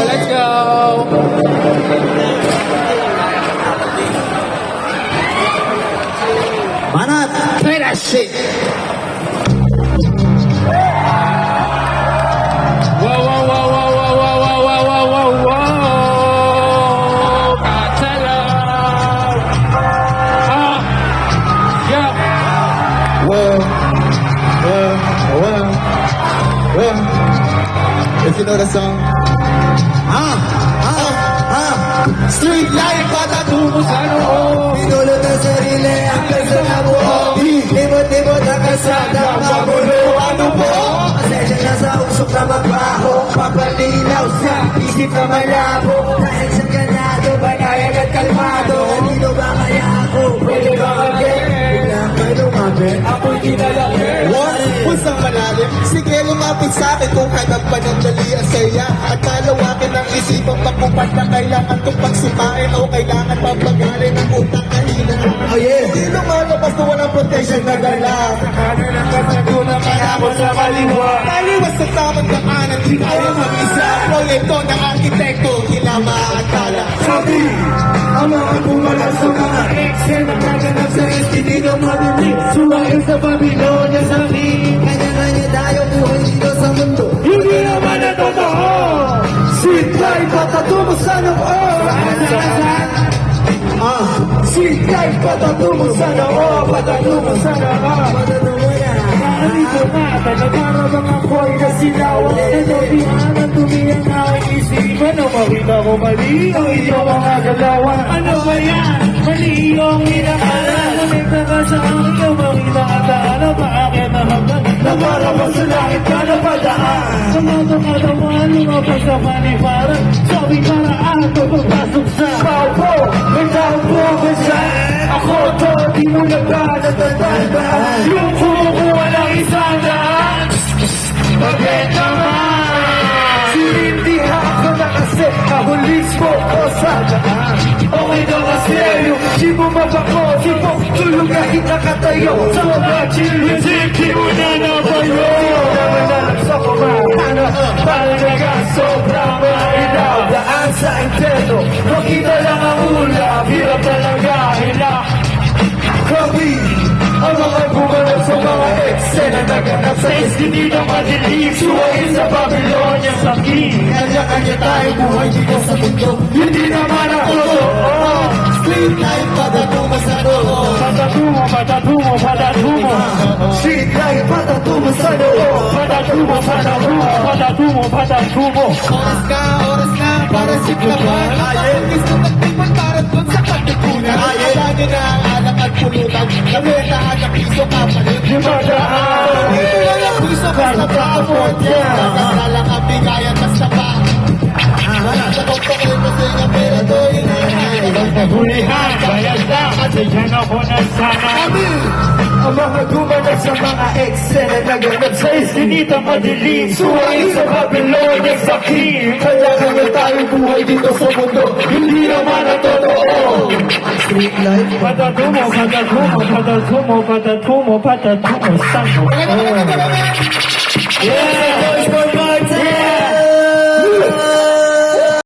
Let's go. Manat, play that shit. Whoa, whoa, whoa, whoa, whoa, whoa, whoa, whoa, whoa, whoa. Cartella. Yeah. Well, if you know the song. Street life, patatungo sa noo. Pinulot ang sarili, ang kasa na buo. Libot-libot ang kasada, mabulo. Ano po? Pasensya na sa usok na magbaho. Papalinaw sa isip na malabo. Dahil sa ganado, banayag at kalmado. Kanino ba kaya ako? Pwede ba kami? Biglang may lumapit, ako'y kinalaki. What? Pusang malalim? Sige, lumapit sa akin kung hanap pa ng dali ang saya. At palawakin ang isipang pakupat na kailangan itong pagsipain o kailangan papagalin ang utang na hina. Oh yeah! Hindi lumalabas na walang protection na gala. Sa kanan ang kasaguna, manabot sa kaliwa. Taliwas sa tamang daanan, di kaya mag-isa. Proyekto ng arkitekto, tila maatala. Sabi, ang mga bumala sa mga ex-en ang naganap sa estinido madinig. Suwain sa Babylonia sa akin. Kanya-kanya tayo buhay dito sa mundo. Hindi naman na totoo. Sweet life, patatungo sa noo. Sweet life, patatungo sa noo. Patatungo sa noo. Patatungo na. Narito na, tagagarap ang ako'y kasilawan. Ito dihanan, tumiyang na ang isipan. Nang makita ko mali ang iyong mga galawan. Ano ba yan? Mali yung inakalan. Namita ka sa akin, yung makita ka taana. Paakit na hanggang namarabas sa langit ka na padaan. Tumato ka naman, lumabas sa maniparan. Sabi paraan, pagpapasok sa paupo. May taupo ko sa ako to, di mo nagkalatandaan. Yung kumukuha ng isang daan. Bakit naman? Sinindihan ko na kasi kahulis mo ko sa daan. Okay na kasi yung di mo mabako, di mo tulog kahit nakatayo. Sa mga chill music, di mo na nabayo. Naman na lang sa kumahana, talaga sobrang mainaw. Daan sa intento, makita lang ang ulap, hirap talaga hila. Kami, ang mga bumanap sa mga eksena naganap sa eskinina madilim. Suwain sa Babylonia sa king. Kanya-kanya tayo buhay dito sa mundo. Hindi naman ako street life, patatungo sa noo. Patatungo, patatungo, patatungo. Street life, patatungo sa noo. Patatungo, patatungo, patatungo, patatungo. Oras na, para si Klapan. Gusto magtipan para dun sa katutunan. Wala niyo na ang alak at pulutan. Nabetahan ng piso kapalit. Di ba daan? Dito lang ang piso basta bravo. Nakasalang ang bigayan basta pa. Sa kompakay ko sa inyo pero do'y Hulihan, bayad na kasi dyan ako nasana. Kami, ang mga gumanap sa mga eksena naganap sa iskinita madilim. Suwain sa Babylonia sa king. Kanya-kanya tayo buhay dito sa mundo. Hindi naman ang totoo. Street life. Patatungo, patatungo, patatungo, patatungo, patatungo, sa noo. Yeah, boys, boy, boy,